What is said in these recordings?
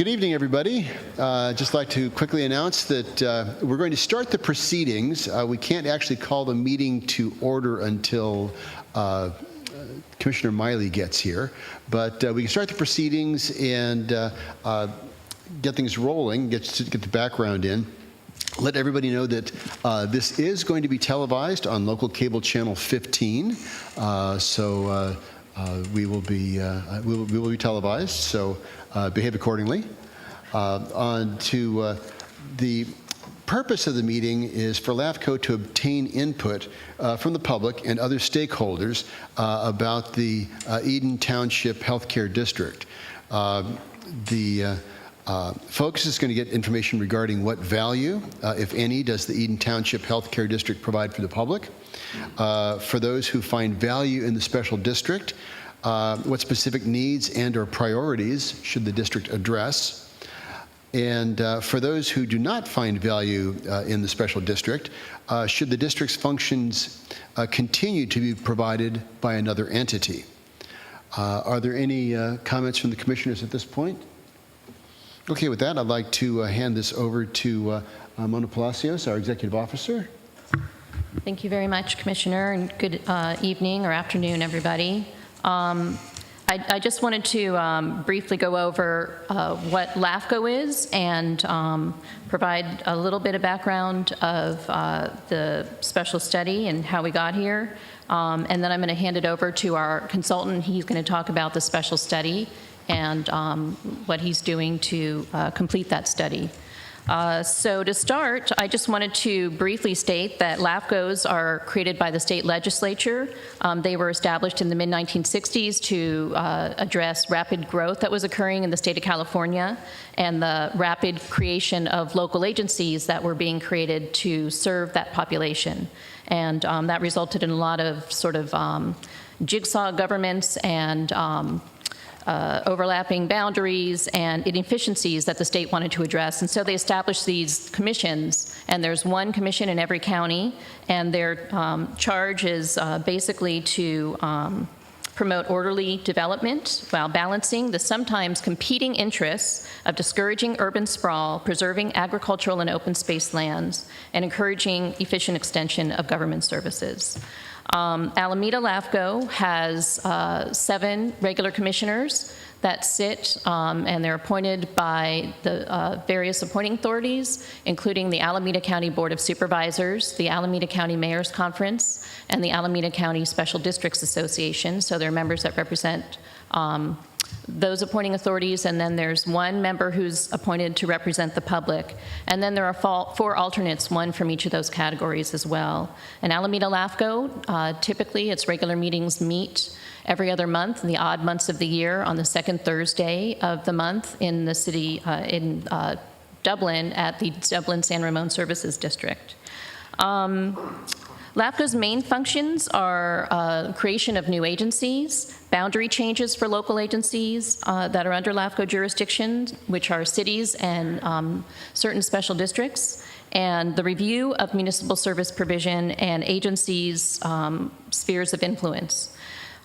Good evening, everybody. Just like to quickly announce that we're going to start the proceedings. We can't actually call the meeting to order until Commissioner Miley gets here, but we can start the proceedings and get things rolling, get the background in. Let everybody know that this is going to be televised on local cable channel 15, we will be televised, so behave accordingly. On to the purpose of the meeting is for LAFCo to obtain input from the public and other stakeholders about the Eden Township Healthcare District. The focus is going to get information regarding what value, if any, does the Eden Township Healthcare District provide for the public. For those who find value in the special district, what specific needs and or priorities should the district address? And for those who do not find value in the special district, should the district's functions continue to be provided by another entity? Are there any comments from the commissioners at this point? Okay, with that, I'd like to hand this over to Mona Palacios, our executive officer. Thank you very much, Commissioner, and good evening or afternoon, everybody. I just wanted to briefly go over what LAFCo is and provide a little bit of background of the special study and how we got here. And then I'm going to hand it over to our consultant. He's going to talk about the special study and what he's doing to complete that study. So to start, I just wanted to briefly state that LAFCOs are created by the state legislature. They were established in the mid-1960s to address rapid growth that was occurring in the state of California and the rapid creation of local agencies that were being created to serve that population. And that resulted in a lot of sort of jigsaw governments and overlapping boundaries and inefficiencies that the state wanted to address. And so they established these commissions, and there's one commission in every county, and their charge is basically to promote orderly development while balancing the sometimes competing interests of discouraging urban sprawl, preserving agricultural and open space lands, and encouraging efficient extension of government services. Alameda LAFCo has 7 regular commissioners that sit, and they're appointed by the various appointing authorities, including the Alameda County Board of Supervisors, the Alameda County Mayor's Conference, and the Alameda County Special Districts Association. So they're members that represent those appointing authorities, and then there's one member who's appointed to represent the public. And then there are 4 alternates, one from each of those categories as well. And Alameda LAFCo, typically its regular meetings meet every other month in the odd months of the year on the second Thursday of the month in the city, in Dublin at the Dublin San Ramon Services District. LAFCo's main functions are creation of new agencies, boundary changes for local agencies that are under LAFCo jurisdiction, which are cities and certain special districts, and the review of municipal service provision and agencies' spheres of influence.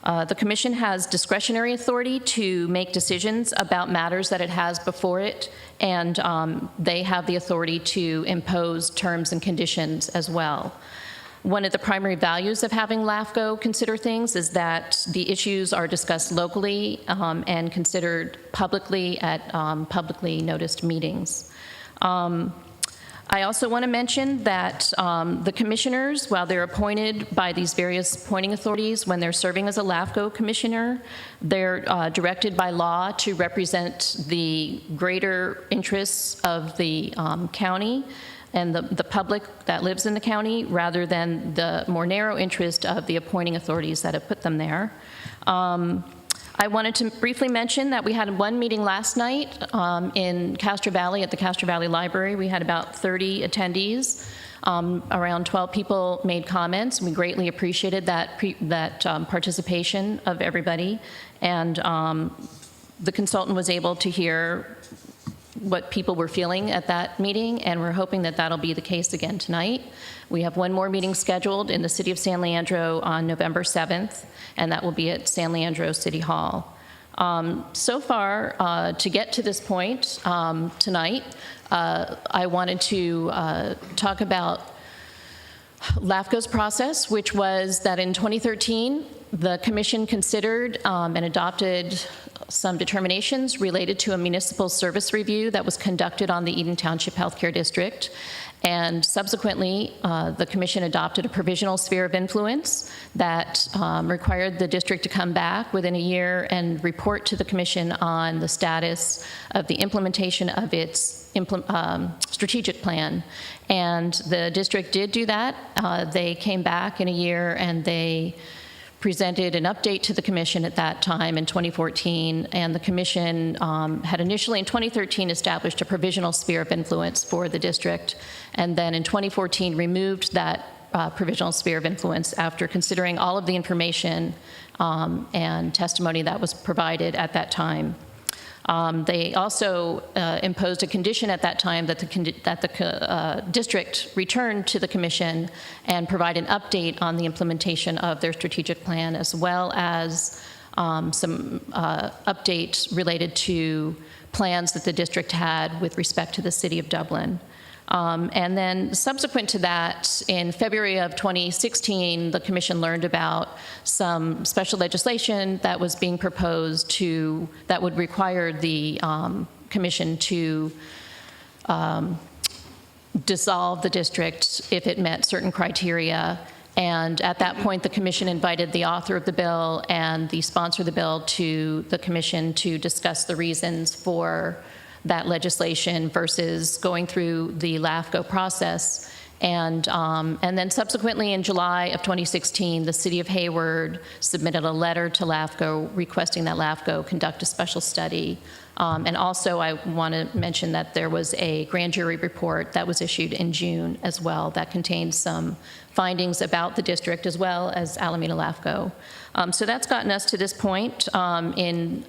The Commission has discretionary authority to make decisions about matters that it has before it, and they have the authority to impose terms and conditions as well. One of the primary values of having LAFCo consider things is that the issues are discussed locally and considered publicly at publicly noticed meetings. I also want to mention that the commissioners, while they're appointed by these various appointing authorities, when they're serving as a LAFCo commissioner, they're directed by law to represent the greater interests of the county and the public that lives in the county, rather than the more narrow interest of the appointing authorities that have put them there. I wanted to briefly mention that we had one meeting last night in Castro Valley at the Castro Valley Library. We had about 30 attendees. Around 12 people made comments. We greatly appreciated that participation of everybody. And the consultant was able to hear what people were feeling at that meeting, and we're hoping that that'll be the case again tonight. We have one more meeting scheduled in the city of San Leandro on November 7th, and that will be at San Leandro City Hall. So far, to get to this point tonight, I wanted to talk about LAFCo's process, which was that in 2013, the Commission considered and adopted some determinations related to a municipal service review that was conducted on the Eden Township Healthcare District. And subsequently, the Commission adopted a provisional sphere of influence that required the district to come back within a year and report to the Commission on the status of the implementation of its strategic plan. And the district did do that. They came back in a year and they presented an update to the Commission at that time in 2014, and the Commission had initially in 2013 established a provisional sphere of influence for the district, and then in 2014 removed that provisional sphere of influence after considering all of the information and testimony that was provided at that time. They also imposed a condition at that time that the district return to the Commission and provide an update on the implementation of their strategic plan, as well as some updates related to plans that the district had with respect to the City of Dublin. And then subsequent to that, in February of 2016, the Commission learned about some special legislation that was being proposed that would require the Commission to dissolve the district if it met certain criteria. And at that point, the Commission invited the author of the bill and the sponsor of the bill to the Commission to discuss the reasons for that legislation versus going through the LAFCo process. And then subsequently in July of 2016, the City of Hayward submitted a letter to LAFCo requesting that LAFCo conduct a special study. And also I want to mention that there was a grand jury report that was issued in June as well that contained some findings about the district as well as Alameda LAFCo. So that's gotten us to this point. In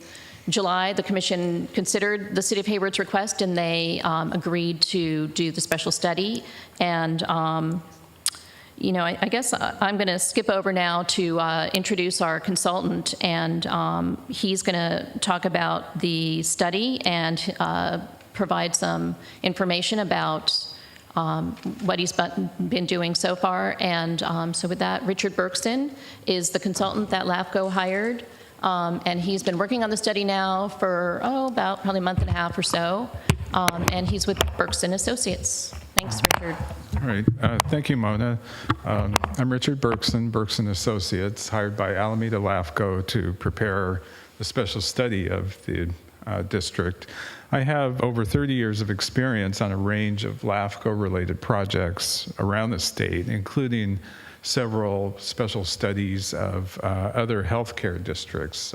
July, the Commission considered the City of Hayward's request, and they agreed to do the special study. And, you know, I guess I'm going to skip over now to introduce our consultant, and he's going to talk about the study and provide some information about what he's been doing so far. And so with that, Richard Berkson is the consultant that LAFCo hired. And he's been working on the study now for, about probably a month and a half or so. And he's with Berkson Associates. Thanks, Richard. All right. Thank you, Mona. I'm Richard Berkson, Berkson Associates, hired by Alameda LAFCo to prepare the special study of the district. I have over 30 years of experience on a range of LAFCO-related projects around the state, including several special studies of other healthcare districts,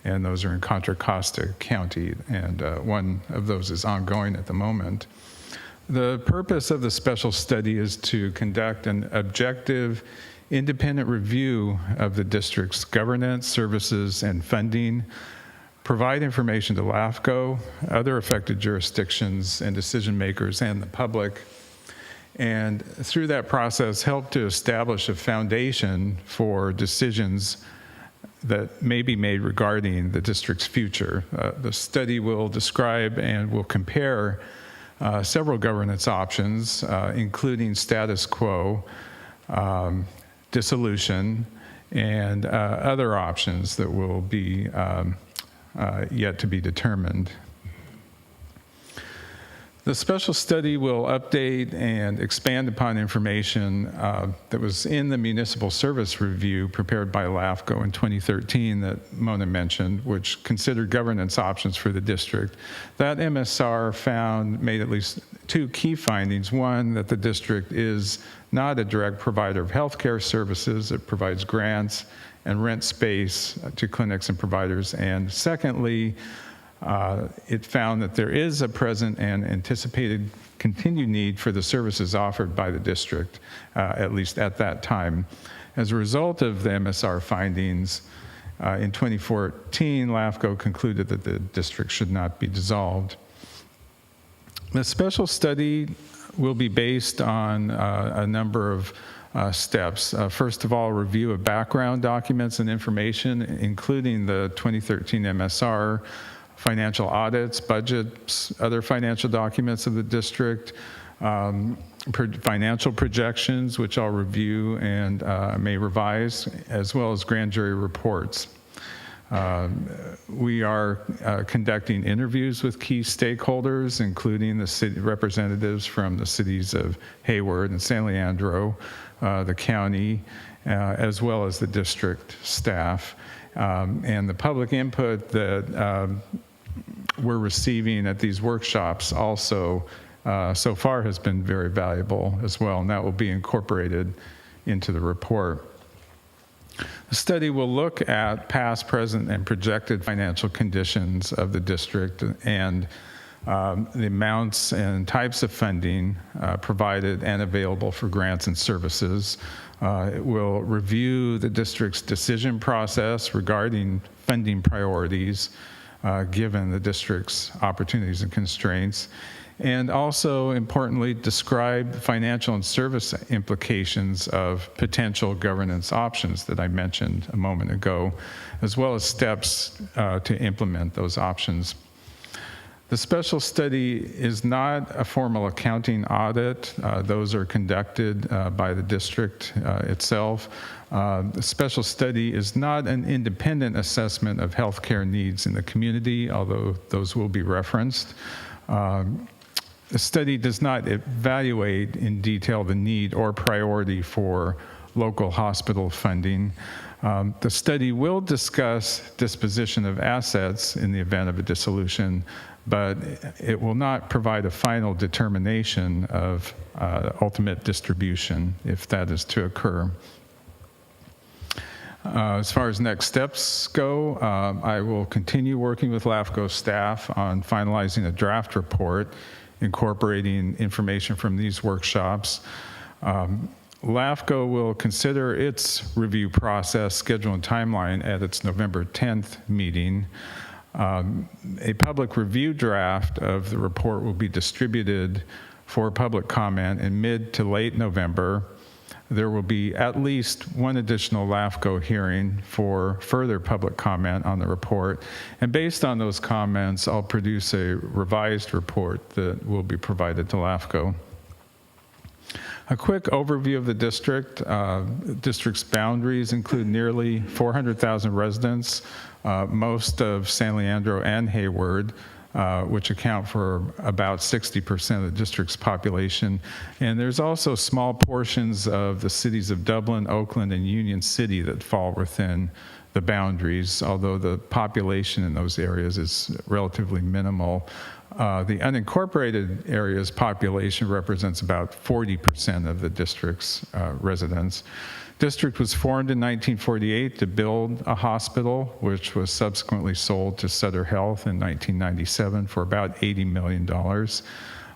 and those are in Contra Costa County, and one of those is ongoing at the moment. The purpose of the special study is to conduct an objective, independent review of the district's governance, services, and funding, provide information to LAFCO, other affected jurisdictions and decision makers, and the public, and through that process help to establish a foundation for decisions that may be made regarding the district's future. The study will describe and will compare several governance options, including status quo, dissolution, and other options that will be yet to be determined. The special study will update and expand upon information that was in the municipal service review prepared by LAFCO in 2013 that Mona mentioned, which considered governance options for the district. That MSR made at least two key findings. One, that the district is not a direct provider of healthcare services. It provides grants and rent space to clinics and providers. And secondly, it found that there is a present and anticipated continued need for the services offered by the district, at least at that time. As a result of the MSR findings, in 2014, LAFCO concluded that the district should not be dissolved. The special study will be based on a number of steps. First of all, review of background documents and information, including the 2013 MSR, financial audits, budgets, other financial documents of the district, financial projections, which I'll review and may revise, as well as grand jury reports. We are conducting interviews with key stakeholders, including the city representatives from the cities of Hayward and San Leandro, the county, as well as the district staff. And the public input that we're receiving at these workshops also so far has been very valuable as well, and that will be incorporated into the report. The study will look at past, present, and projected financial conditions of the district and the amounts and types of funding provided and available for grants and services. It will review the district's decision process regarding funding priorities given the district's opportunities and constraints, and also, importantly, describe financial and service implications of potential governance options that I mentioned a moment ago, as well as steps to implement those options. The special study is not a formal accounting audit. Those are conducted by the district itself. The special study is not an independent assessment of healthcare needs in the community, although those will be referenced. The study does not evaluate in detail the need or priority for local hospital funding. The study will discuss disposition of assets in the event of a dissolution, but it will not provide a final determination of ultimate distribution if that is to occur. As far as next steps go, I will continue working with LAFCo staff on finalizing a draft report incorporating information from these workshops. LAFCo will consider its review process, schedule, and timeline at its November 10th meeting. A public review draft of the report will be distributed for public comment in mid to late November. There will be at least one additional LAFCo hearing for further public comment on the report. And based on those comments, I'll produce a revised report that will be provided to LAFCo. A quick overview of the district. District's boundaries include nearly 400,000 residents, most of San Leandro and Hayward, which account for about 60% of the district's population. And there's also small portions of the cities of Dublin, Oakland, and Union City that fall within the boundaries, although the population in those areas is relatively minimal. The unincorporated area's population represents about 40% of the district's residents. District was formed in 1948 to build a hospital, which was subsequently sold to Sutter Health in 1997 for about $80 million.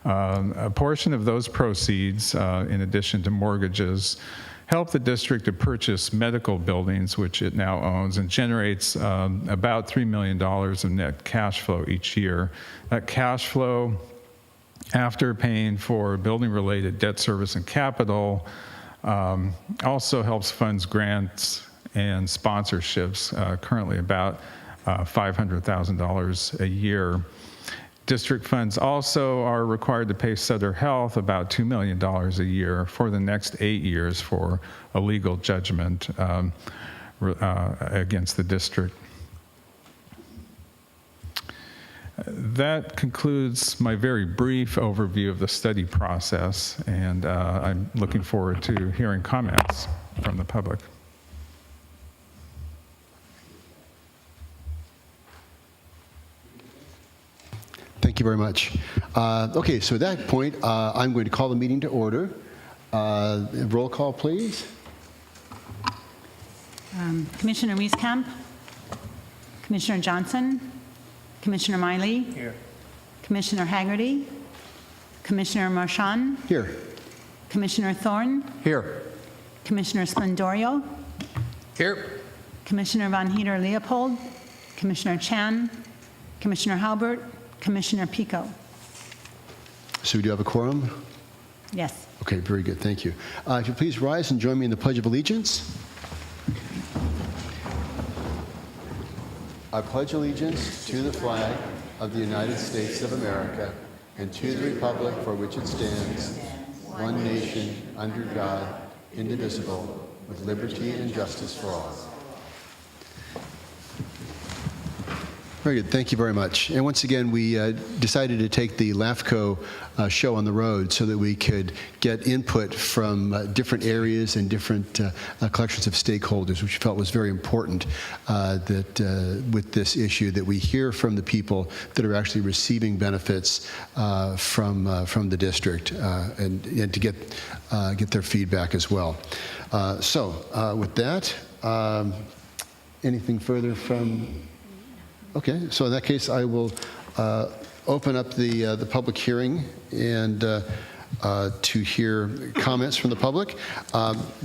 A portion of those proceeds, in addition to mortgages, helped the district to purchase medical buildings, which it now owns, and generates about $3 million of net cash flow each year. That cash flow, after paying for building-related debt service and capital, also helps fund grants and sponsorships, currently about $500,000 a year. District funds also are required to pay Sutter Health about $2 million a year for the next 8 years for a legal judgment against the district. That concludes my very brief overview of the study process, and I'm looking forward to hearing comments from the public. Thank you very much. Okay, so at that point, I'm going to call the meeting to order. Roll call, please. Commissioner Wieskamp, Commissioner Johnson, Commissioner Miley. Here. Commissioner Haggerty, Commissioner Marchand. Here. Commissioner Thorne. Here. Commissioner Splendorio. Here. Commissioner Von Heater-Leopold, Commissioner Chan, Commissioner Halbert, Commissioner Pico. So we do have a quorum? Yes. Okay, very good. Thank you. If you please rise and join me in the Pledge of Allegiance. I pledge allegiance to the flag of the United States of America and to the republic for which it stands, one nation, under God, indivisible, with liberty and justice for all. Very good. Thank you very much. And once again, we decided to take the LAFCo show on the road so that we could get input from different areas and different collections of stakeholders, which we felt was very important that with this issue that we hear from the people that are actually receiving benefits from the district and to get their feedback as well. So with that, anything further from... Okay, so in that case, I will open up the public hearing and to hear comments from the public.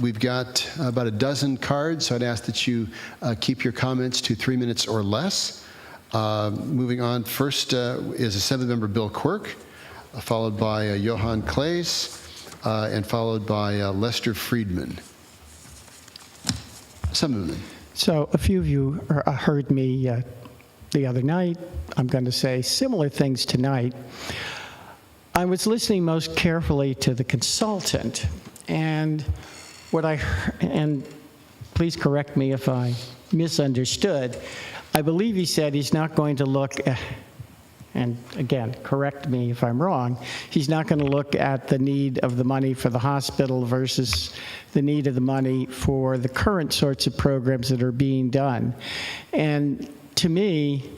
We've got about a dozen cards, so I'd ask that you keep your comments to 3 minutes or less. Moving on, first is a 7-member Bill Quirk, followed by Johan Claes, and followed by Lester Friedman. 7 So a few of you heard me the other night. I'm going to say similar things tonight. I was listening most carefully to the consultant, and and please correct me if I misunderstood. I believe he said he's not going to look at, and again, correct me if I'm wrong, he's not going to look at the need of the money for the hospital versus the need of the money for the current sorts of programs that are being done. And to me,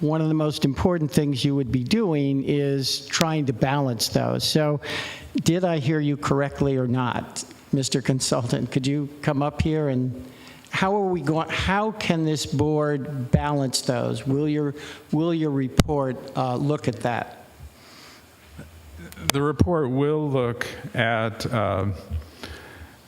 one of the most important things you would be doing is trying to balance those. So did I hear you correctly or not, Mr. Consultant? Could you come up here and how can this board balance those? Will your report look at that? The report will look at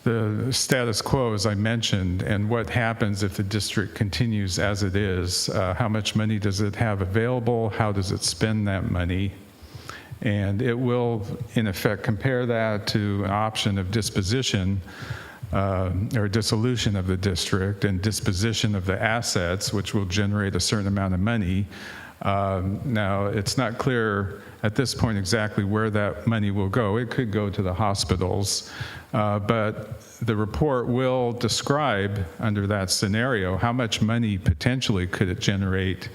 the status quo, as I mentioned, and what happens if the district continues as it is. How much money does it have available? How does it spend that money? And it will, in effect, compare that to an option of disposition or dissolution of the district and disposition of the assets, which will generate a certain amount of money. Now, it's not clear at this point exactly where that money will go. It could go to the hospitals, but the report will describe under that scenario how much money potentially could it generate,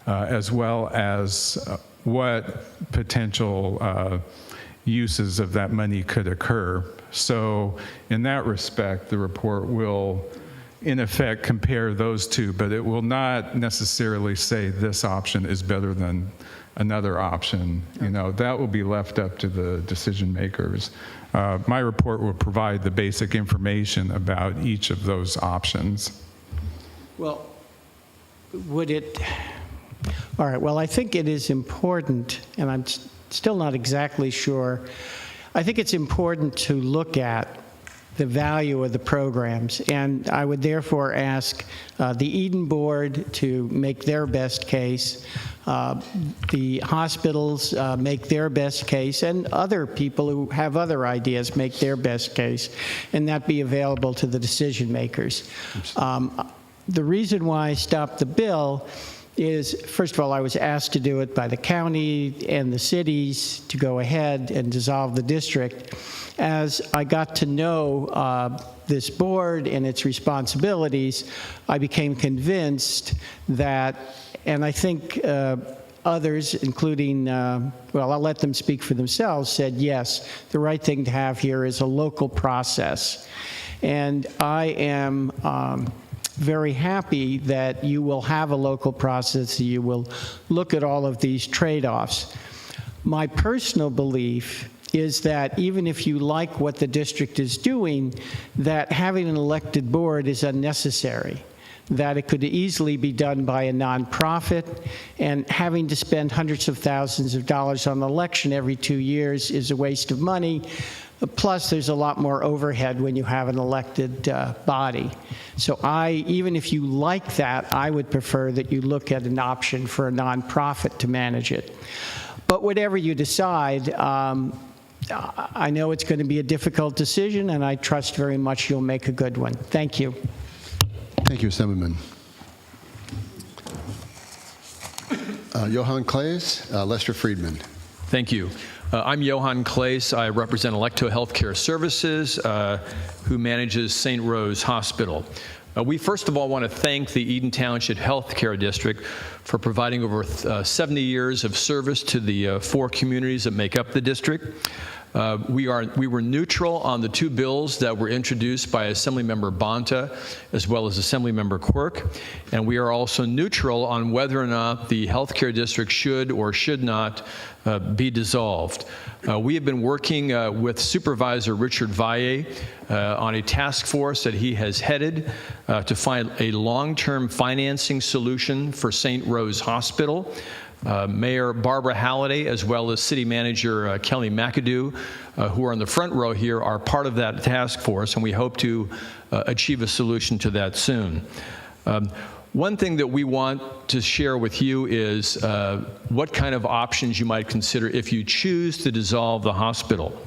as well as what potential uses of that money could occur. So in that respect, the report will, in effect, compare those two, but it will not necessarily say this option is better than another option. You know, that will be left up to the decision makers. My report will provide the basic information about each of those options. Well, would it... All right, well, I think it is important, and I'm still not exactly sure. I think it's important to look at the value of the programs, and I would therefore ask the Eden Board to make their best case, the hospitals make their best case, and other people who have other ideas make their best case, and that be available to the decision makers. The reason why I stopped the bill is, first of all, I was asked to do it by the county and the cities to go ahead and dissolve the district. As I got to know this board and its responsibilities, I became convinced that, and I think others, including, well, I'll let them speak for themselves, said, yes, the right thing to have here is a local process. And I am very happy that you will have a local process, you will look at all of these trade-offs. My personal belief is that even if you like what the district is doing, that having an elected board is unnecessary, that it could easily be done by a nonprofit, and having to spend hundreds of thousands of dollars on an election every 2 years is a waste of money. Plus, there's a lot more overhead when you have an elected body. So even if you like that, I would prefer that you look at an option for a nonprofit to manage it. But whatever you decide, I know it's going to be a difficult decision, and I trust very much you'll make a good one. Thank you. Thank you, Assemblyman. Johan Claes, Lester Friedman. Thank you. I'm Johan Claes. I represent LAFCo Healthcare Services, who manages St. Rose Hospital. We first of all want to thank the Eden Township Healthcare District for providing over 70 years of service to the 4 communities that make up the district. We were neutral on the 2 bills that were introduced by Assemblymember Bonta as well as Assemblymember Quirk, and we are also neutral on whether or not the healthcare district should or should not be dissolved. We have been working with Supervisor Richard Valle on a task force that he has headed to find a long-term financing solution for St. Rose Hospital. Mayor Barbara Halliday, as well as City Manager Kelly McAdoo, who are in the front row here, are part of that task force, and we hope to achieve a solution to that soon. One thing that we want to share with you is what kind of options you might consider if you choose to dissolve the hospital.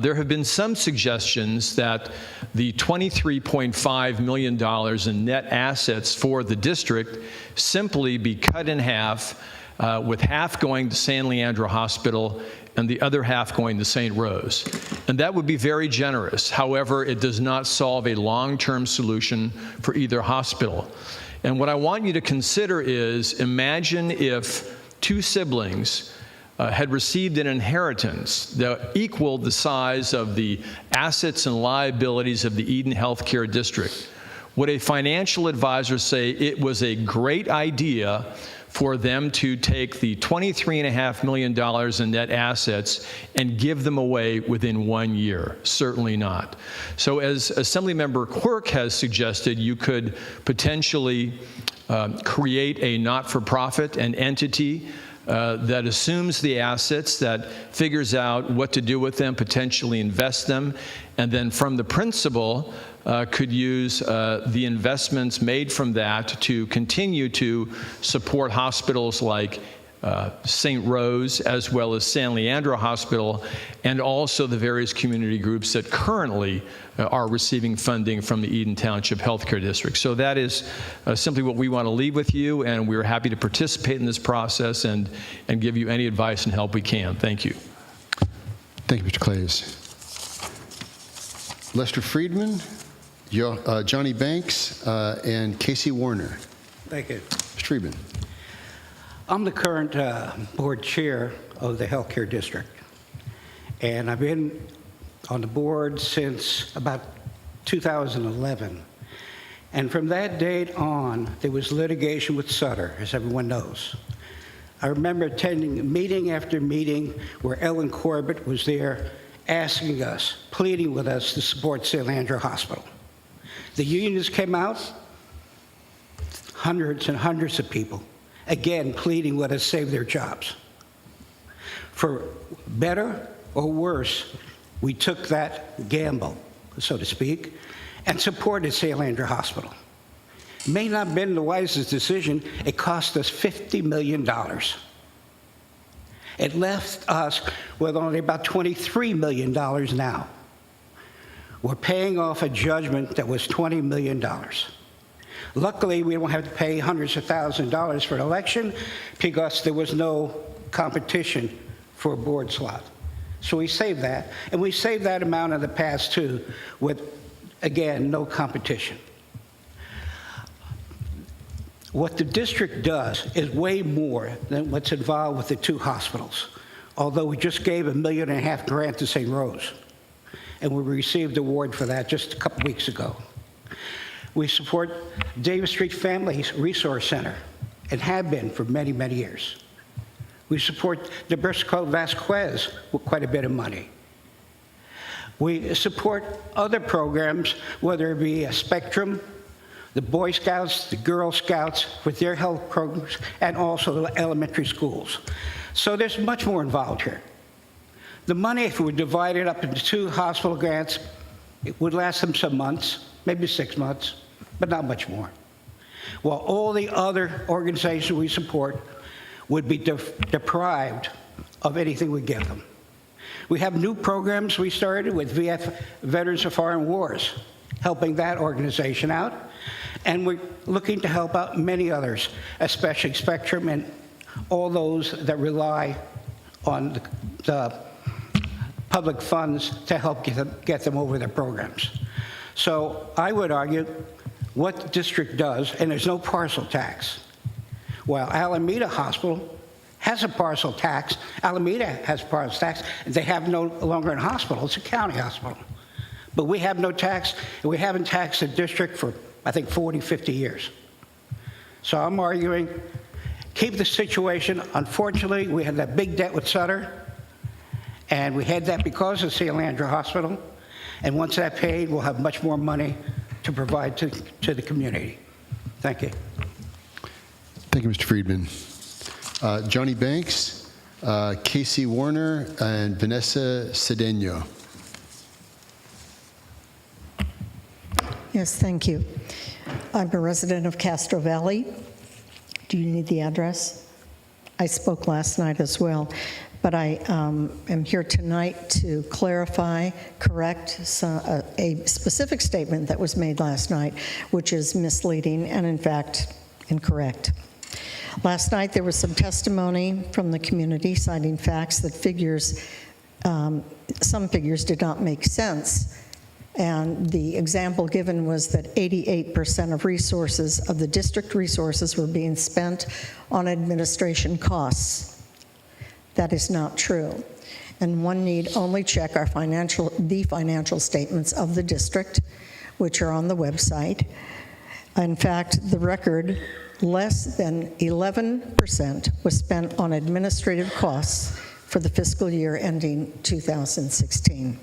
There have been some suggestions that the $23.5 million in net assets for the district simply be cut in half, with half going to San Leandro Hospital and the other half going to St. Rose. And that would be very generous. However, it does not solve a long-term solution for either hospital. And what I want you to consider is, imagine if 2 siblings had received an inheritance that equaled the size of the assets and liabilities of the Eden Healthcare District. Would a financial advisor say it was a great idea for them to take the $23.5 million in net assets and give them away within 1 year? Certainly not. So as Assemblymember Quirk has suggested, you could potentially create a not-for-profit, an entity that assumes the assets, that figures out what to do with them, potentially invest them, and then from the principal could use the investments made from that to continue to support hospitals like St. Rose, as well as San Leandro Hospital, and also the various community groups that currently are receiving funding from the Eden Township Healthcare District. So that is simply what we want to leave with you, and we're happy to participate in this process and give you any advice and help we can. Thank you. Thank you, Mr. Claes. Lester Friedman, Johnny Banks, and Casey Warner. Thank you. Mr. Friedman. I'm the current board chair of the healthcare district, and I've been on the board since about 2011. And from that date on, there was litigation with Sutter, as everyone knows. I remember attending meeting after meeting where Ellen Corbett was there asking us, pleading with us to support San Leandro Hospital. The unions came out, hundreds and hundreds of people, again, pleading with us to save their jobs. For better or worse, we took that gamble, so to speak, and supported San Leandro Hospital. It may not have been the wisest decision. It cost us $50 million. It left us with only about $23 million now. We're paying off a judgment that was $20 million. Luckily, we don't have to pay hundreds of thousands of dollars for an election because there was no competition for a board slot. So we saved that, and we saved that amount in the past too with, again, no competition. What the district does is way more than what's involved with the 2 hospitals, although we just gave $1.5 million grant to St. Rose, and we received an award for that just a couple weeks ago. We support Davis Street Family Resource Center and have been for many, many years. We support the Briscoe Vasquez with quite a bit of money. We support other programs, whether it be a Spectrum, the Boy Scouts, the Girl Scouts with their health programs, and also the elementary schools. So there's much more involved here. The money, if it were divided up into 2 hospital grants, it would last them some months, maybe 6 months, but not much more. While all the other organizations we support would be deprived of anything we give them. We have new programs we started with Veterans of Foreign Wars, helping that organization out. And we're looking to help out many others, especially Spectrum and all those that rely on the public funds to help get them over their programs. So I would argue what the district does, and there's no parcel tax. While Alameda Hospital has a parcel tax, Alameda has parcel tax, they have no longer a hospital, it's a county hospital. But we have no tax, and we haven't taxed the district for, I think, 40, 50 years. So I'm arguing, keep the situation. Unfortunately, we had that big debt with Sutter, and we had that because of Sealandra Hospital. And once that paid, we'll have much more money to provide to the community. Thank you. Thank you, Mr. Friedman. Johnny Banks, Casey Warner, and Vanessa Cedeno. Yes, thank you. I'm a resident of Castro Valley. Do you need the address? I spoke last night as well, but I am here tonight to clarify, correct a specific statement that was made last night, which is misleading and, in fact, incorrect. Last night, there was some testimony from the community citing facts that some figures did not make sense. And the example given was that 88% of resources, of the district resources, were being spent on administration costs. That is not true. And one need only check the financial statements of the district, which are on the website. In fact, the record, less than 11% was spent on administrative costs for the fiscal year ending 2016.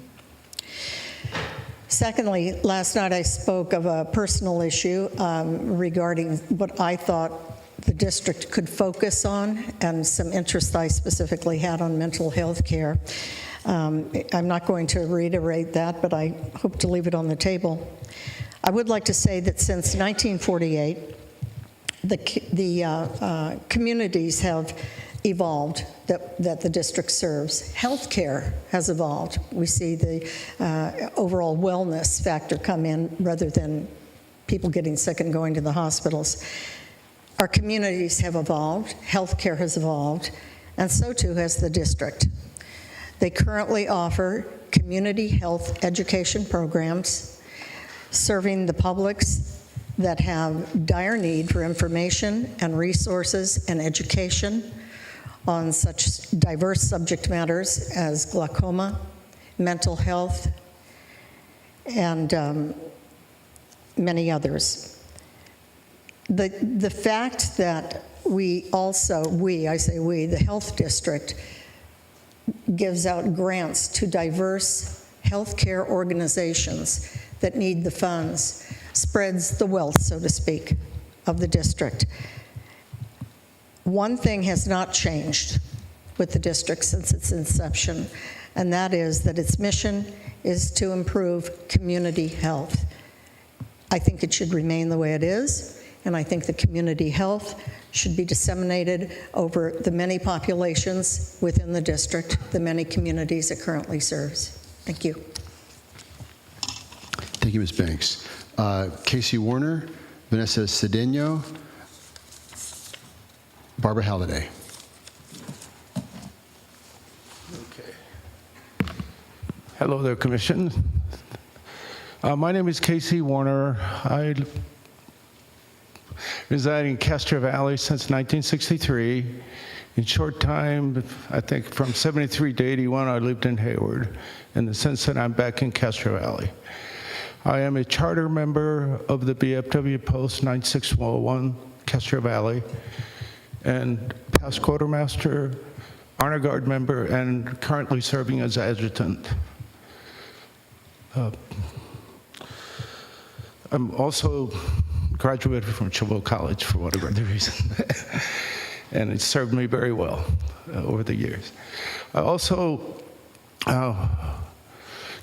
Secondly, last night I spoke of a personal issue regarding what I thought the district could focus on and some interest I specifically had on mental health care. I'm not going to reiterate that, but I hope to leave it on the table. I would like to say that since 1948, the communities have evolved that the district serves. Healthcare has evolved. We see the overall wellness factor come in rather than people getting sick and going to the hospitals. Our communities have evolved, healthcare has evolved, and so too has the district. They currently offer community health education programs serving the publics that have dire need for information and resources and education on such diverse subject matters as glaucoma, mental health, and many others. The fact that the health district gives out grants to diverse healthcare organizations that need the funds spreads the wealth, so to speak, of the district. One thing has not changed with the district since its inception, and that is that its mission is to improve community health. I think it should remain the way it is, and I think the community health should be disseminated over the many populations within the district, the many communities it currently serves. Thank you. Thank you, Ms. Banks. Casey Warner, Vanessa Cedeno, Barbara Halliday. Okay. Hello there, Commission. My name is Casey Warner. I reside in Castro Valley since 1963. In short time, I think from 73 to 81, I lived in Hayward. And since then, I'm back in Castro Valley. I am a charter member of the BFW Post 9601, Castro Valley, and past quartermaster, honor guard member, and currently serving as adjutant. I'm also graduated from Chabot College for whatever other reason, and it served me very well over the years. I also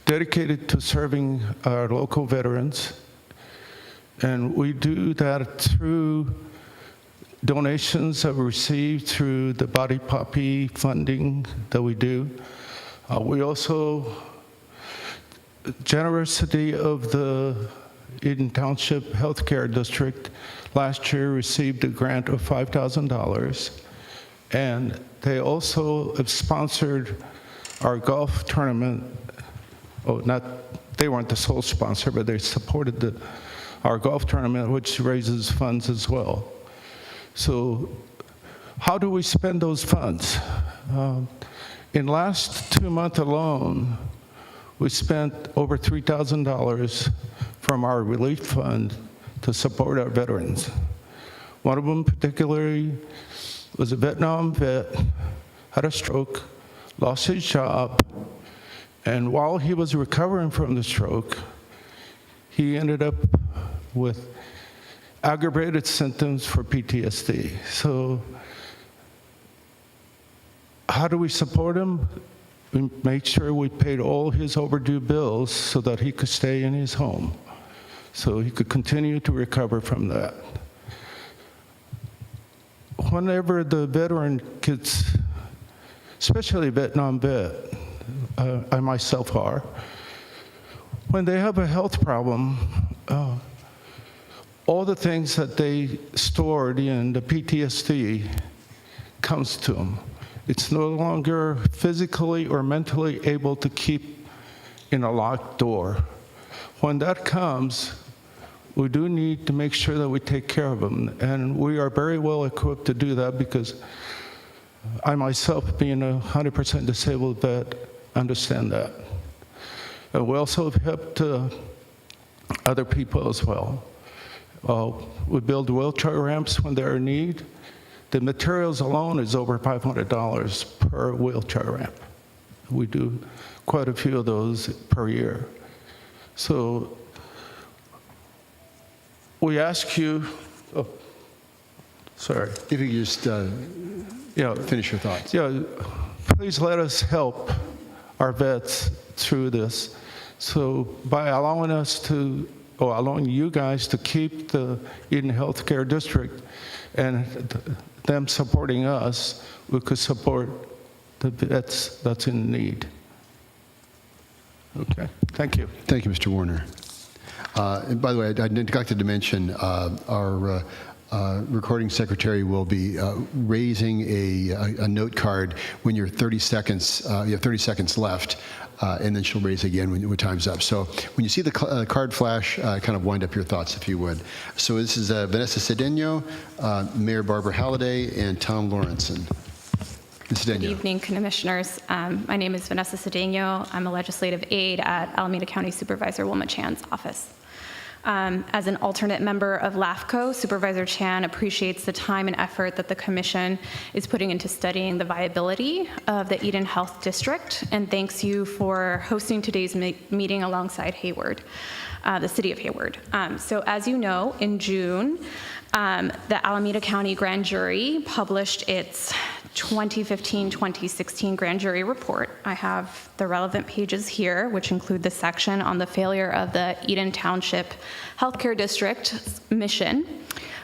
dedicated to serving our local veterans, and we do that through donations that we receive through the Body Poppy funding that we do. We also, generosity of the Eden Township Healthcare District last year received a grant of $5,000, and they also have sponsored our golf tournament. They weren't the sole sponsor, but they supported our golf tournament, which raises funds as well. So how do we spend those funds? In last 2 months alone, we spent over $3,000 from our relief fund to support our veterans. One of them particularly was a Vietnam vet, had a stroke, lost his job, and while he was recovering from the stroke, he ended up with aggravated symptoms for PTSD. So how do we support him? We made sure we paid all his overdue bills so that he could stay in his home, so he could continue to recover from that. Whenever the veteran gets, especially Vietnam vet, I myself are, when they have a health problem, all the things that they stored in the PTSD comes to them. It's no longer physically or mentally able to keep in a locked door. When that comes, we do need to make sure that we take care of them, and we are very well equipped to do that because I myself, being a 100% disabled vet, understand that. And we also have helped other people as well. We build wheelchair ramps when they're in need. The materials alone is over $500 per wheelchair ramp. We do quite a few of those per year. So we ask you, sorry. If you could just finish your thoughts. Yeah, please let us help our vets through this. So by allowing you guys to keep the Eden Healthcare District and them supporting us, we could support the vets that's in need. Okay, thank you. Thank you, Mr. Warner. And by the way, I neglected to mention our recording secretary will be raising a note card when you're 30 seconds, you have 30 seconds left, and then she'll raise again when time's up. So when you see the card flash, kind of wind up your thoughts if you would. So this is Vanessa Cedeno, Mayor Barbara Halliday, and Tom Lawrenson. Ms. Cedeno. Good evening, Commissioners. My name is Vanessa Cedeno. I'm a legislative aide at Alameda County Supervisor Wilma Chan's office. As an alternate member of LAFCo, Supervisor Chan appreciates the time and effort that the Commission is putting into studying the viability of the Eden Health District, and thanks you for hosting today's meeting alongside Hayward, the City of Hayward. So as you know, in June, the Alameda County Grand Jury published its 2015-2016 grand jury report. I have the relevant pages here, which include the section on the failure of the Eden Township Healthcare District's mission.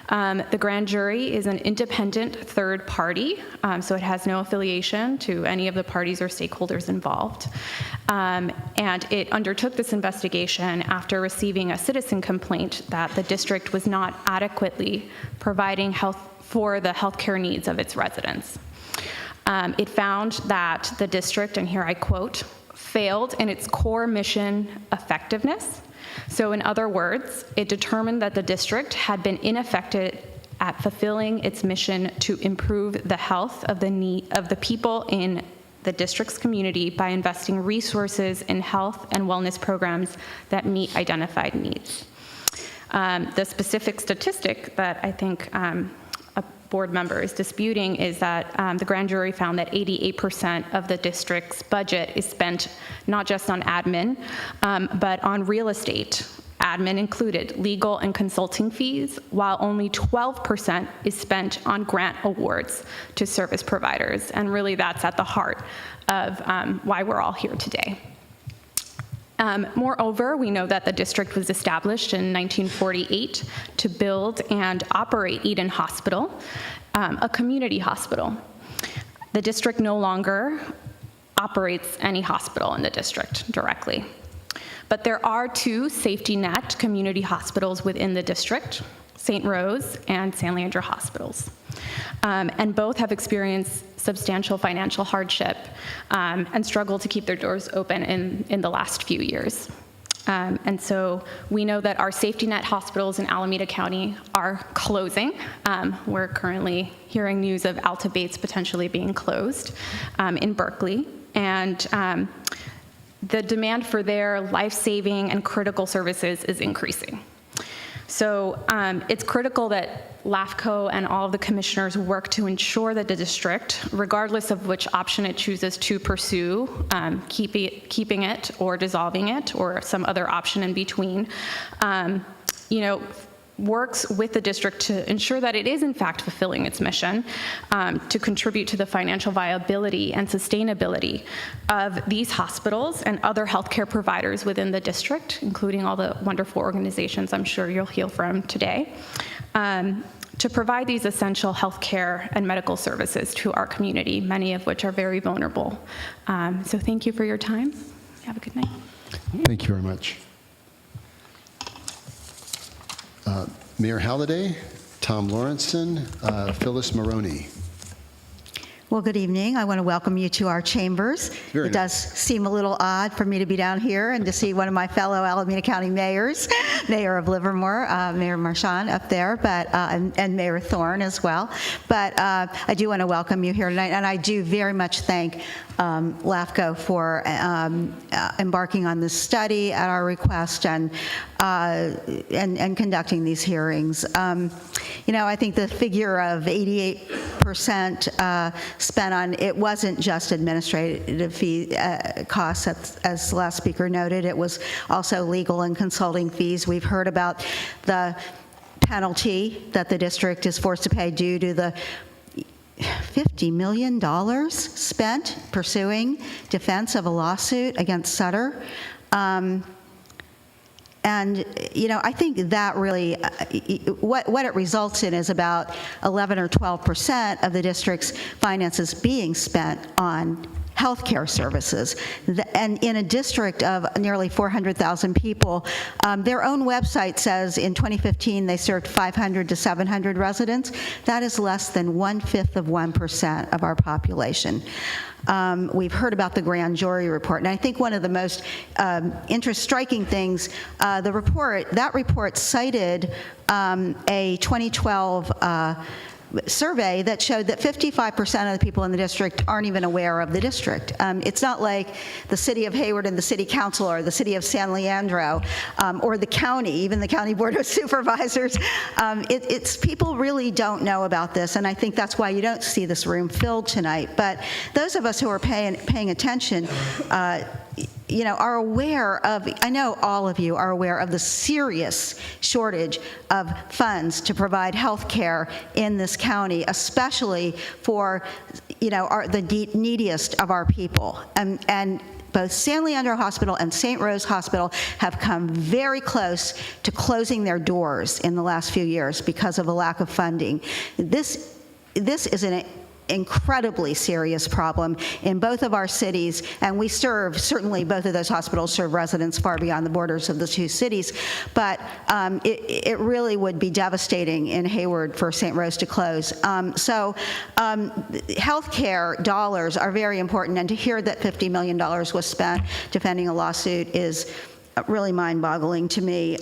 The grand jury is an independent third party, so it has no affiliation to any of the parties or stakeholders involved. And it undertook this investigation after receiving a citizen complaint that the district was not adequately providing health for the healthcare needs of its residents. It found that the district, and here I quote, failed in its core mission effectiveness. So in other words, it determined that the district had been ineffective at fulfilling its mission to improve the health of the people in the district's community by investing resources in health and wellness programs that meet identified needs. The specific statistic that I think a board member is disputing is that the grand jury found that 88% of the district's budget is spent not just on admin, but on real estate. Admin included legal and consulting fees, while only 12% is spent on grant awards to service providers. And really that's at the heart of why we're all here today. Moreover, we know that the district was established in 1948 to build and operate Eden Hospital, a community hospital. The district no longer operates any hospital in the district directly. But there are two safety net community hospitals within the district, St. Rose and San Leandro hospitals. And both have experienced substantial financial hardship and struggle to keep their doors open in the last few years. And so we know that our safety net hospitals in Alameda County are closing. We're currently hearing news of Alta Bates potentially being closed in Berkeley. And the demand for their life-saving and critical services is increasing. So it's critical that LAFCo and all of the commissioners work to ensure that the district, regardless of which option it chooses to pursue, keeping it or dissolving it or some other option in between, works with the district to ensure that it is in fact fulfilling its mission to contribute to the financial viability and sustainability of these hospitals and other healthcare providers within the district, including all the wonderful organizations I'm sure you'll hear from today, to provide these essential healthcare and medical services to our community, many of which are very vulnerable. So thank you for your time. Have a good night. Thank you very much. Mayor Halliday, Tom Lawrenson, Phyllis Maroney. Well, good evening. I want to welcome you to our chambers. Very It does seem a little odd for me to be down here and to see one of my fellow Alameda County mayors, Mayor of Livermore, Mayor Marchand up there, but and Mayor Thorne as well. But I do want to welcome you here tonight, and I do very much thank LAFCo for embarking on this study at our request and conducting these hearings. I think the figure of 88% spent on, it wasn't just administrative fee costs, as the last speaker noted. It was also legal and consulting fees. We've heard about the penalty that the district is forced to pay due to the $50 million spent pursuing defense of a lawsuit against Sutter. And, I think that really, what it results in is about 11 or 12% of the district's finances being spent on healthcare services. And in a district of nearly 400,000 people, their own website says in 2015 they served 500 to 700 residents. That is less than 1/5 of 1% of our population. We've heard about the grand jury report, and I think one of the most striking things, that report cited a 2012 survey that showed that 55% of the people in the district aren't even aware of the district. It's not like the city of Hayward and the city council or the city of San Leandro or the county, even the county board of supervisors. It's people really don't know about this, and I think that's why you don't see this room filled tonight. But those of us who are paying attention are aware of, I know all of you are aware of the serious shortage of funds to provide health care in this county, especially for, the neediest of our people. And both San Leandro Hospital and St. Rose Hospital have come very close to closing their doors in the last few years because of a lack of funding. This is an incredibly serious problem in both of our cities, and we certainly both of those hospitals serve residents far beyond the borders of the two cities, but it really would be devastating in Hayward for St. Rose to close. Healthcare dollars are very important, and to hear that $50 million was spent defending a lawsuit is really mind-boggling to me.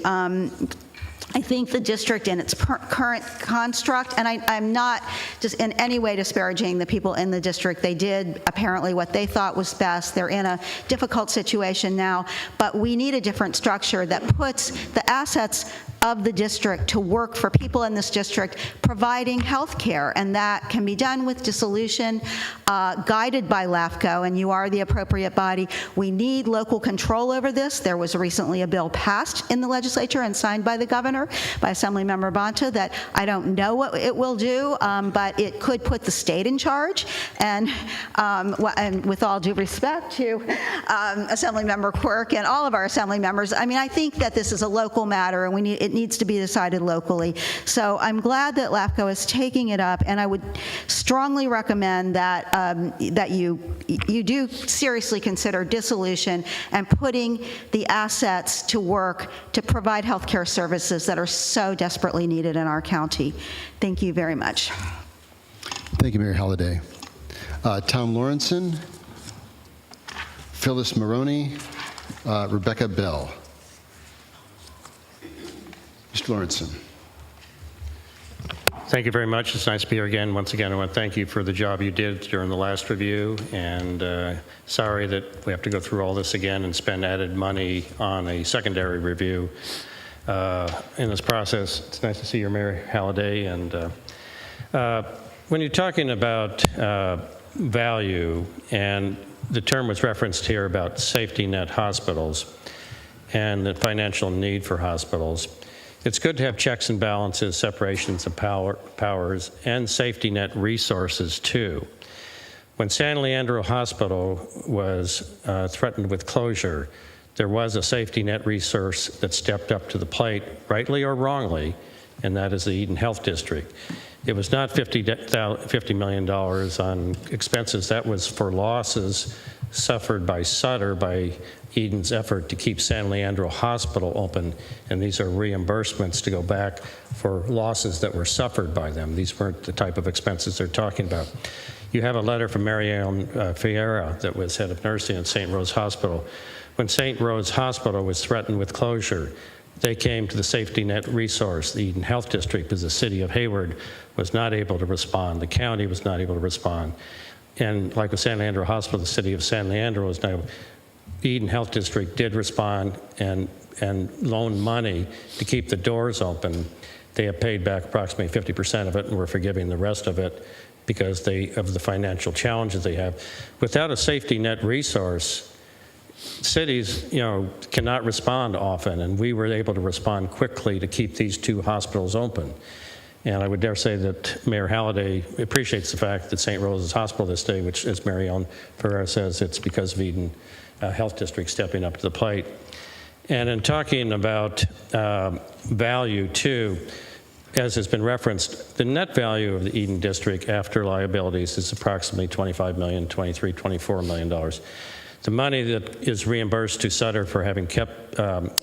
I think the district in its current construct, and I'm not just in any way disparaging the people in the district. They did apparently what they thought was best. They're in a difficult situation now, but we need a different structure that puts the assets of the district to work for people in this district providing health care, and that can be done with dissolution, guided by LAFCo, and you are the appropriate body. We need local control over this. There was recently a bill passed in the legislature and signed by the governor, by Assemblymember Bonta, that I don't know what it will do, but it could put the state in charge. And with all due respect to Assemblymember Quirk and all of our assembly members, I think that this is a local matter, and it needs to be decided locally. So I'm glad that LAFCo is taking it up, and I would strongly recommend that that you do seriously consider dissolution and putting the assets to work to provide health care services that are so desperately needed in our county. Thank you very much. Thank you, Mayor Halliday. Tom Lawrenson, Phyllis Maroney, Rebecca Bell. Mr. Lawrenson. Thank you very much. It's nice to be here again. Once again, I want to thank you for the job you did during the last review, and sorry that we have to go through all this again and spend added money on a secondary review in this process. It's nice to see you, Mayor Halliday. And when you're talking about value, and the term was referenced here about safety net hospitals and the financial need for hospitals, it's good to have checks and balances, separations of powers, and safety net resources too. When San Leandro Hospital was threatened with closure, there was a safety net resource that stepped up to the plate, rightly or wrongly, and that is the Eden Health District. It was not $50 million on expenses. That was for losses suffered by Sutter by Eden's effort to keep San Leandro Hospital open, and these are reimbursements to go back for losses that were suffered by them. These weren't the type of expenses they're talking about. You have a letter from Marianne Fiera that was head of nursing at St. Rose Hospital. When St. Rose Hospital was threatened with closure, they came to the safety net resource, the Eden Health District, because the city of Hayward was not able to respond. The county was not able to respond. And like with San Leandro Hospital, the city of San Leandro was not able. Eden Health District did respond and loan money to keep the doors open. They have paid back approximately 50% of it, and we're forgiving the rest of it because of the financial challenges they have. Without a safety net resource, cities, cannot respond often, and we were able to respond quickly to keep these two hospitals open. And I would dare say that Mayor Halliday appreciates the fact that St. Rose's Hospital this day, which, as Marianne Ferrer says, it's because of Eden Health District stepping up to the plate. And in talking about value, too, as has been referenced, the net value of the Eden District after liabilities is approximately $25 million, $23, $24 million. The money that is reimbursed to Sutter for having kept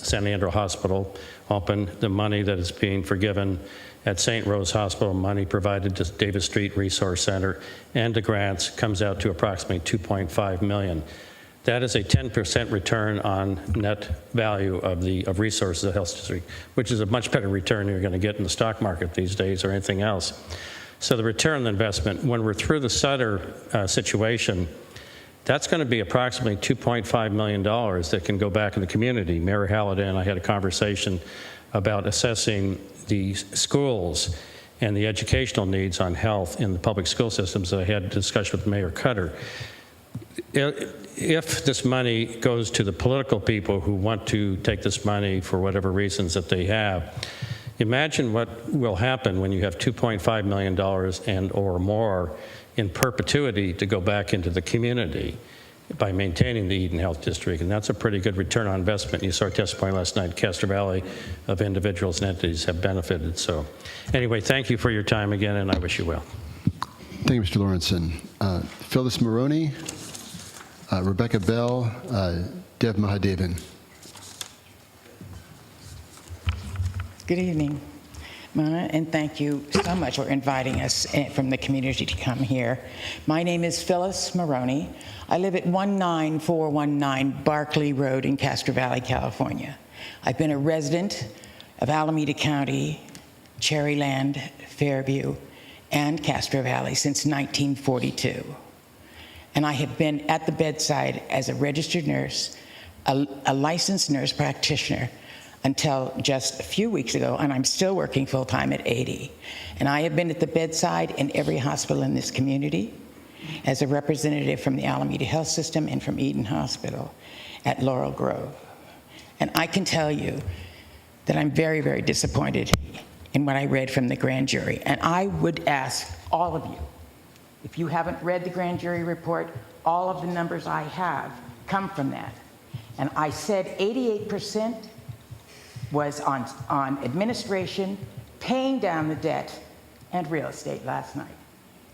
San Leandro Hospital open, the money that is being forgiven at St. Rose Hospital, money provided to Davis Street Resource Center, and to grants comes out to approximately $2.5 million. That is a 10% return on net value of resources of the health district, which is a much better return you're going to get in the stock market these days or anything else. So the return on the investment, when we're through the Sutter situation, that's going to be approximately $2.5 million that can go back in the community. Mayor Halliday and I had a conversation about assessing the schools and the educational needs on health in the public school systems. I had a discussion with Mayor Cutter. If this money goes to the political people who want to take this money for whatever reasons that they have, imagine what will happen when you have $2.5 million and or more in perpetuity to go back into the community by maintaining the Eden Health District. And that's a pretty good return on investment. You saw our testimony last night in Castro Valley of individuals and entities have benefited. So anyway, thank you for your time again, and I wish you well. Thank you, Mr. Lawrenson. Phyllis Maroney, Rebecca Bell, Dev Mahadevan. Good evening, Mona, and thank you so much for inviting us from the community to come here. My name is Phyllis Maroney. I live at 19419 Barclay Road in Castro Valley, California. I've been a resident of Alameda County, Cherryland, Fairview, and Castro Valley since 1942. And I have been at the bedside as a registered nurse, a licensed nurse practitioner, until just a few weeks ago, and I'm still working full-time at 80. And I have been at the bedside in every hospital in this community as a representative from the Alameda Health System and from Eden Hospital at Laurel Grove. And I can tell you that I'm very, very disappointed in what I read from the grand jury. And I would ask all of you, if you haven't read the grand jury report, all of the numbers I have come from that. And I said 88% was on administration, paying down the debt, and real estate last night.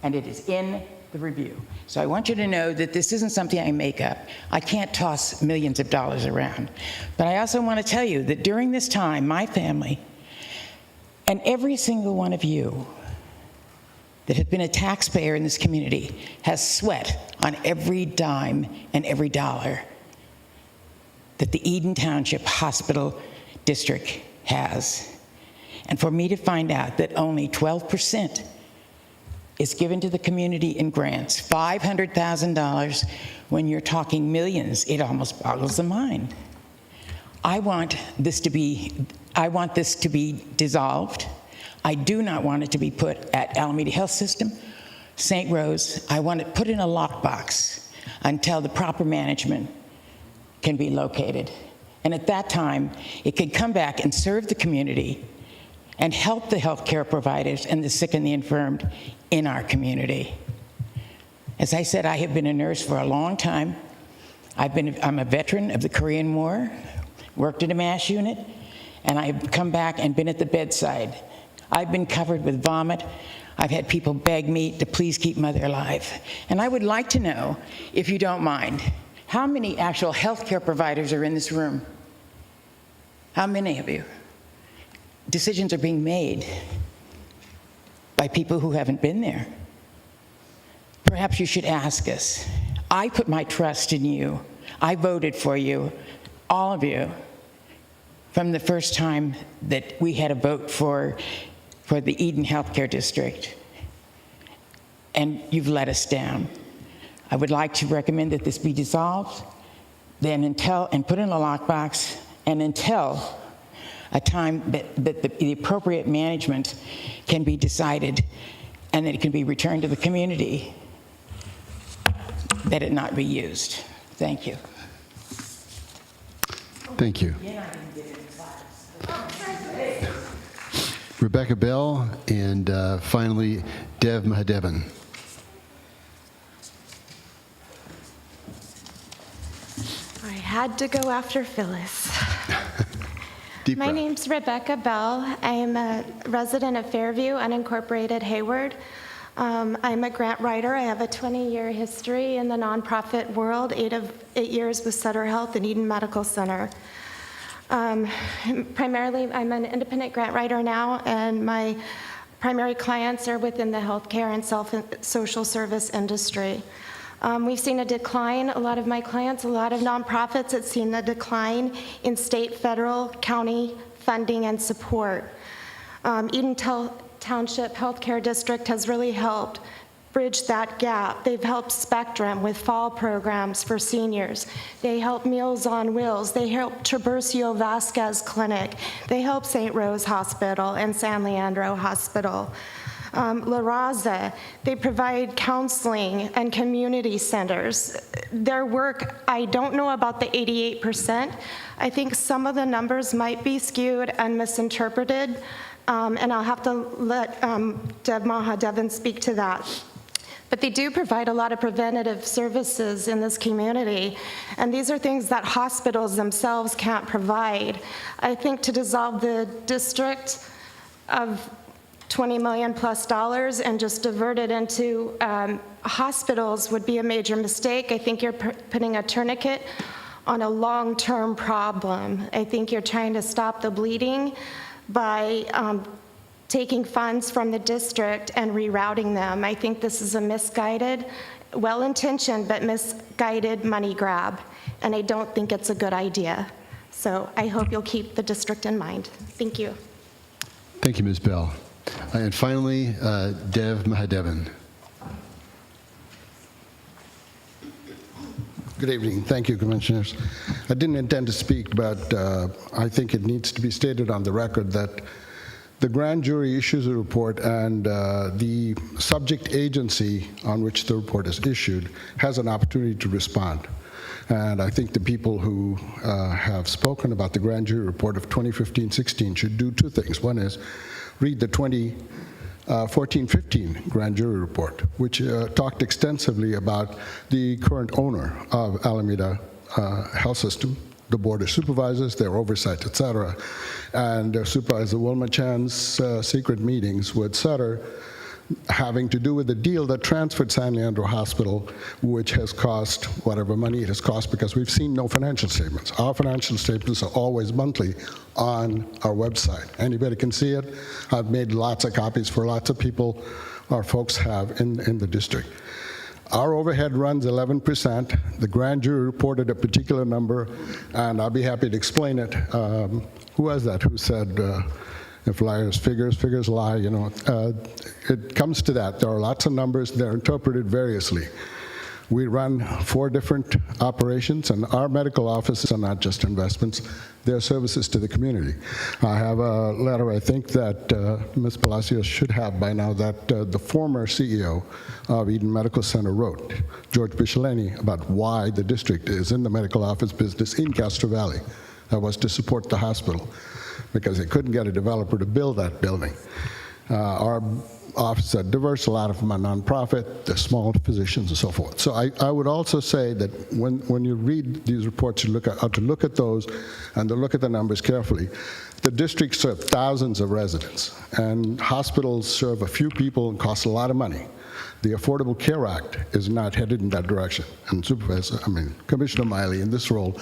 And it is in the review. So I want you to know that this isn't something I make up. I can't toss millions of dollars around. But I also want to tell you that during this time, my family and every single one of you that have been a taxpayer in this community has sweat on every dime and every dollar that the Eden Township Hospital District has. And for me to find out that only 12% is given to the community in grants, $500,000, when you're talking millions, it almost boggles the mind. I want this to be dissolved. I do not want it to be put at Alameda Health System, St. Rose. I want it put in a lockbox until the proper management can be located. And at that time, it can come back and serve the community and help the healthcare providers and the sick and the infirmed in our community. As I said, I have been a nurse for a long time. I'm a veteran of the Korean War, worked in a MASH unit, and I've come back and been at the bedside. I've been covered with vomit. I've had people beg me to please keep Mother alive. And I would like to know, if you don't mind, how many actual healthcare providers are in this room? How many of you? Decisions are being made by people who haven't been there. Perhaps you should ask us. I put my trust in you. I voted for you, all of you, from the first time that we had a vote for the Eden Healthcare District. And you've let us down. I would like to recommend that this be dissolved, and put in a lockbox, and until a time that the appropriate management can be decided and that it can be returned to the community, that it not be used. Thank you. Thank you. Rebecca Bell, and finally, Dev Mahadevan. I had to go after Phyllis. Deep My breath. name's Rebecca Bell. I am a resident of Fairview, unincorporated Hayward. I'm a grant writer. I have a 20-year history in the nonprofit world, 8 years with Sutter Health and Eden Medical Center. Primarily, I'm an independent grant writer now, and my primary clients are within the healthcare and social service industry. We've seen a decline, a lot of my clients, a lot of nonprofits have seen a decline in state, federal, county funding and support. Eden Township Healthcare District has really helped bridge that gap. They've helped Spectrum with fall programs for seniors. They help Meals on Wheels. They help Tiburcio Vasquez Clinic. They help St. Rose Hospital and San Leandro Hospital. La Raza, they provide counseling and community centers. Their work, I don't know about the 88%. I think some of the numbers might be skewed and misinterpreted, and I'll have to let Deb Mahadevan speak to that. But they do provide a lot of preventative services in this community, and these are things that hospitals themselves can't provide. I think to dissolve the district of $20 million plus and just divert it into hospitals would be a major mistake. I think you're putting a tourniquet on a long-term problem. I think you're trying to stop the bleeding by taking funds from the district and rerouting them. I think this is a misguided, well-intentioned, but misguided money grab, and I don't think it's a good idea. So I hope you'll keep the district in mind. Thank you. Thank you, Ms. Bell. And finally, Dev Mahadevan. Good evening. Thank you, Commissioners. I didn't intend to speak, but I think it needs to be stated on the record that the grand jury issues a report, and the subject agency on which the report is issued has an opportunity to respond. And I think the people who have spoken about the grand jury report of 2015-16 should do two things. One is read the 2014-15 grand jury report, which talked extensively about the current owner of Alameda Health System, the Board of Supervisors, their oversight, et cetera. And Supervisor Wilma Chan's secret meetings with Sutter having to do with the deal that transferred San Leandro Hospital, which has cost whatever money it has cost, because we've seen no financial statements. Our financial statements are always monthly on our website. Anybody can see it. I've made lots of copies for lots of people our folks have in the district. Our overhead runs 11%. The grand jury reported a particular number, and I'll be happy to explain it. Who was that who said, if liars figures lie, you know, it comes to that. There are lots of numbers. They're interpreted variously. We run 4 different operations, and our medical offices are not just investments. They're services to the community. I have a letter, I think, that Ms. Palacios should have by now, that the former CEO of Eden Medical Center wrote, George Bicheleni, about why the district is in the medical office business in Castro Valley. That was to support the hospital, because they couldn't get a developer to build that building. Our offices are diverse, a lot of them are nonprofit, they're small physicians and so forth. So I would also say that when you read these reports, you ought to look at those and to look at the numbers carefully. The district serves thousands of residents, and hospitals serve a few people and cost a lot of money. The Affordable Care Act is not headed in that direction. And Commissioner Miley, in this role,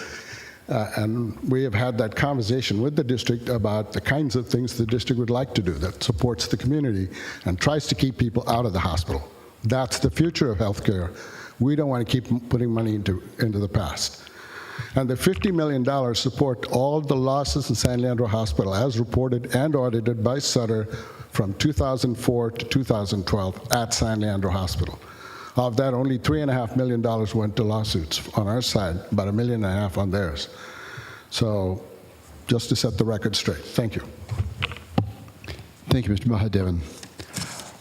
and we have had that conversation with the district about the kinds of things the district would like to do that supports the community and tries to keep people out of the hospital. That's the future of healthcare. We don't want to keep putting money into the past. And the $50 million support all the losses in San Leandro Hospital as reported and audited by Sutter from 2004 to 2012 at San Leandro Hospital. Of that, only $3.5 million went to lawsuits on our side, about $1.5 million on theirs. So just to set the record straight. Thank you. Thank you, Mr. Mahadevan.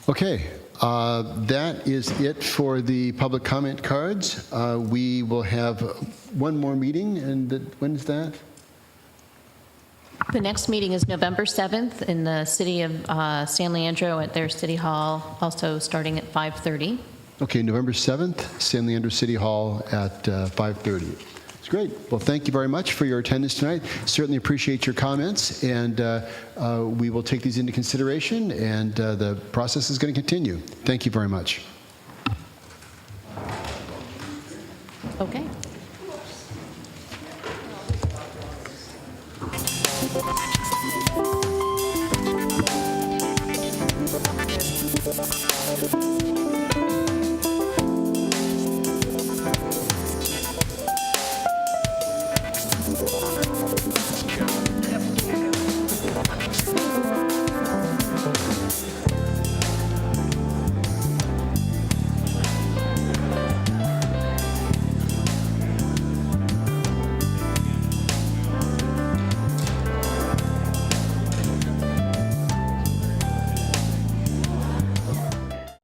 Okay, that is it for the public comment cards. We will have one more meeting, and when's that? The next meeting is November 7th in the city of San Leandro at their city hall, also starting at 5:30. Okay, November 7th, San Leandro City Hall at 5:30. It's great. Well, thank you very much for your attendance tonight. Certainly appreciate your comments, and we will take these into consideration, and the process is going to continue. Thank you very much. Okay.